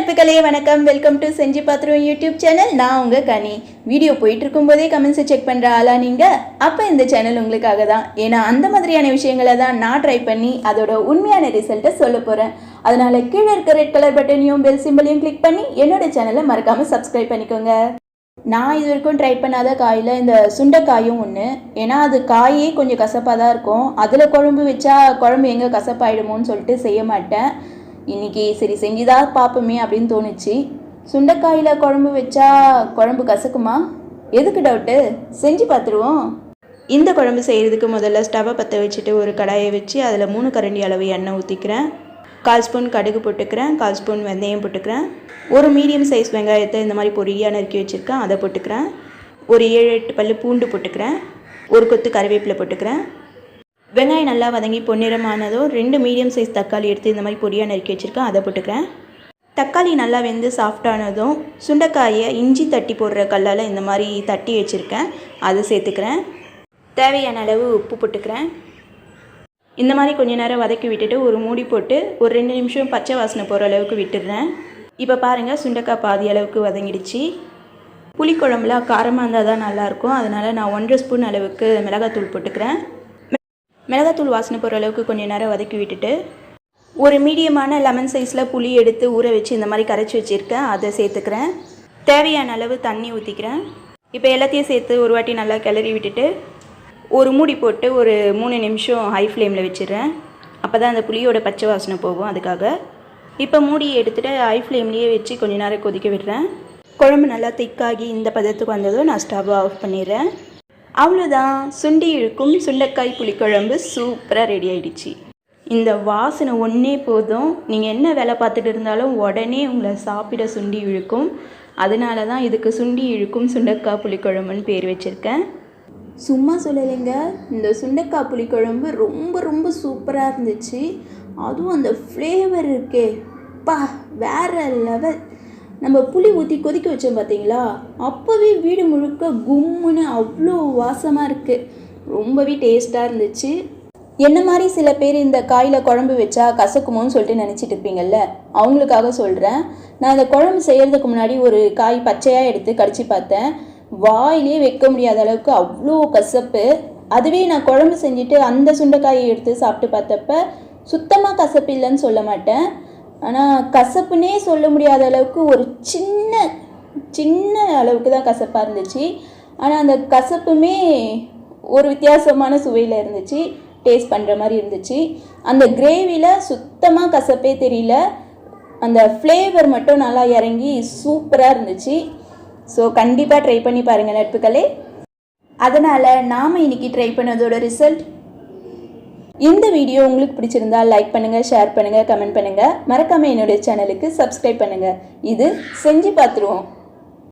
நட்புகளே வணக்கம். Welcome to Senji bathroom YouTube channel. நான் உங்கள் கனி. வீடியோ போயிட்டு இருக்கும்போதே கமெண்ட்ஸை செக் பண்ணுற ஆளா நீங்கள்? அப்போ இந்த சேனல் உங்களுக்காக தான். ஏன்னா அந்த மாதிரியான விஷயங்களை தான் நான் ட்ரை பண்ணி அதோட உண்மையான ரிசல்ட்டை சொல்ல போகிறேன். அதனால் கீழே இருக்க ரெட் கலர் பட்டனையும் பெல் சிம்பிளையும் கிளிக் பண்ணி என்னோட சேனலை மறக்காமல் சப்ஸ்கிரைப் பண்ணிக்கோங்க. நான் இது வரைக்கும் ட்ரை பண்ணாத காயில் இந்த சுண்டைக்காயும் ஒன்று. ஏன்னா அது காயே கொஞ்சம் கசப்பாக தான் இருக்கும். அதில் குழம்பு வச்சா குழம்பு எங்கே கசப்பாயிடுமோன்னு சொல்லிட்டு செய்ய மாட்டேன். இன்றைக்கி சரி செஞ்சுதான் பார்ப்போமே அப்படின்னு தோணுச்சு. சுண்டைக்காயில் குழம்பு வச்சா குழம்பு கசக்குமா? எதுக்கு டவுட்டு? செஞ்சு பார்த்துருவோம். இந்த குழம்பு செய்கிறதுக்கு முதல்ல ஸ்டவ்வை பற்ற வச்சுட்டு ஒரு கடாயை வச்சு அதில் 3 கரண்டி அளவு எண்ணெய் ஊற்றிக்கிறேன். 1/4 ஸ்பூன் கடுகு போட்டுக்கிறேன். 1/4 ஸ்பூன் வெந்தயம் போட்டுக்கிறேன். ஒரு மீடியம் சைஸ் வெங்காயத்தை இந்த மாதிரி பொடியாக நறுக்கி வச்சுருக்கேன், அதை போட்டுக்கிறேன். ஒரு 7-8 பல்லு பூண்டு போட்டுக்கிறேன். ஒரு கொத்து கறிவேப்பிலை போட்டுக்கிறேன். வெங்காயம் நல்லா வதங்கி பொன்னிறமானதும் 2 மீடியம் சைஸ் தக்காளி எடுத்து இந்த மாதிரி பொடியாக நறுக்கி வச்சுருக்கேன், அதை போட்டுக்கிறேன். தக்காளி நல்லா வெந்து சாஃப்டானதும் சுண்டைக்காயை இஞ்சி தட்டி போடுற கல்லால் இந்த மாதிரி தட்டி வச்சுருக்கேன், அதை சேர்த்துக்கிறேன். தேவையான அளவு உப்பு போட்டுக்கிறேன். இந்த மாதிரி கொஞ்சம் நேரம் வதக்கி விட்டுட்டு ஒரு மூடி போட்டு ஒரு 2 நிமிஷம் பச்சை வாசனை போகிற அளவுக்கு விட்டுடுறேன். இப்போ பாருங்கள், சுண்டைக்காய் பாதி அளவுக்கு வதங்கிடுச்சு. புளிக்குழம்புல காரமாக இருந்தால் தான் நல்லாயிருக்கும். அதனால் நான் 1.5 ஸ்பூன் அளவுக்கு மிளகாத்தூள் போட்டுக்கிறேன். மிளகாத்தூள் வாசனை போகிற அளவுக்கு கொஞ்சம் நேரம் வதக்கி விட்டுட்டு ஒரு மீடியமான லெமன் சைஸில் புளி எடுத்து ஊற வச்சு இந்த மாதிரி கரைச்சி வச்சுருக்கேன், அதை சேர்த்துக்கிறேன். தேவையான அளவு தண்ணி ஊற்றிக்கிறேன். இப்போ எல்லாத்தையும் சேர்த்து ஒரு வாட்டி நல்லா கிளறி விட்டுட்டு ஒரு மூடி போட்டு ஒரு 3 நிமிஷம் ஹை ஃப்ளேமில் வச்சிடுறேன். அப்போ தான் அந்த புளியோட பச்சை வாசனை போகும், அதுக்காக. இப்போ மூடி எடுத்துகிட்டு ஹை ஃப்ளேம்லேயே வச்சு கொஞ்சம் நேரம் கொதிக்க விடுறேன். குழம்பு நல்லா திக்காகி இந்த பதத்துக்கு வந்ததும் நான் ஸ்டவ் ஆஃப் பண்ணிடுறேன். அவ்வளோதான், சுண்டி இழுக்கும் சுண்டைக்காய் புளிக்குழம்பு சூப்பராக ரெடி ஆகிடுச்சு. இந்த வாசனை ஒன்றே போதும், நீங்கள் என்ன வேலை பார்த்துட்டு இருந்தாலும் உடனே உங்களை சாப்பிட சுண்டி இழுக்கும். அதனால தான் இதுக்கு சுண்டி இழுக்கும் சுண்டைக்காய் புளிக்குழம்புன்னு பேர் வச்சுருக்கேன். சும்மா சொல்லலைங்க, இந்த சுண்டைக்காய் புளிக்குழம்பு ரொம்ப ரொம்ப சூப்பராக இருந்துச்சு. அதுவும் அந்த ஃப்ளேவர் இருக்கே பா, வேறு லெவல். நம்ம புளி ஊற்றி கொதிக்க வச்சோம் பார்த்தீங்களா, அப்போவே வீடு முழுக்க கும்முன்னு அவ்வளோ வாசமாக இருக்குது. ரொம்பவே டேஸ்ட்டாக இருந்துச்சு. என்ன மாதிரி சில பேர் இந்த காயில் குழம்பு வச்சா கசக்குமோன்னு சொல்லிட்டு நினச்சிட்டு இருப்பீங்கள்ல, அவங்களுக்காக சொல்கிறேன். நான் இந்த குழம்பு செய்கிறதுக்கு முன்னாடி ஒரு காய் பச்சையாக எடுத்து கடிச்சு பார்த்தேன். வாயிலே வைக்க முடியாத அளவுக்கு அவ்வளோ கசப்பு. அதுவே நான் குழம்பு செஞ்சுட்டு அந்த சுண்டைக்காயை எடுத்து சாப்பிட்டு பார்த்தப்ப சுத்தமாக கசப்பு இல்லைன்னு சொல்ல மாட்டேன், ஆனால் கசப்புன்னே சொல்ல முடியாத அளவுக்கு ஒரு சின்ன அளவுக்கு தான் கசப்பாக இருந்துச்சு. ஆனால் அந்த கசப்புமே ஒரு வித்தியாசமான சுவையில் இருந்துச்சு, டேஸ்ட் பண்ணுற மாதிரி இருந்துச்சு. அந்த கிரேவியில் சுத்தமாக கசப்பே தெரியல, அந்த ஃப்ளேவர் மட்டும் நல்லா இறங்கி சூப்பராக இருந்துச்சு. ஸோ கண்டிப்பாக ட்ரை பண்ணி பாருங்கள் நட்புகளே. அதனால் நாம் இன்றைக்கி ட்ரை பண்ணதோட ரிசல்ட். இந்த வீடியோ உங்களுக்கு பிடிச்சிருந்தா லைக் பண்ணுங்கள், ஷேர் பண்ணுங்கள், கமெண்ட் பண்ணுங்கள். மறக்காமல் என்னுடைய சேனலுக்கு சப்ஸ்கிரைப் பண்ணுங்கள். இது செஞ்சு பார்த்துருவோம்.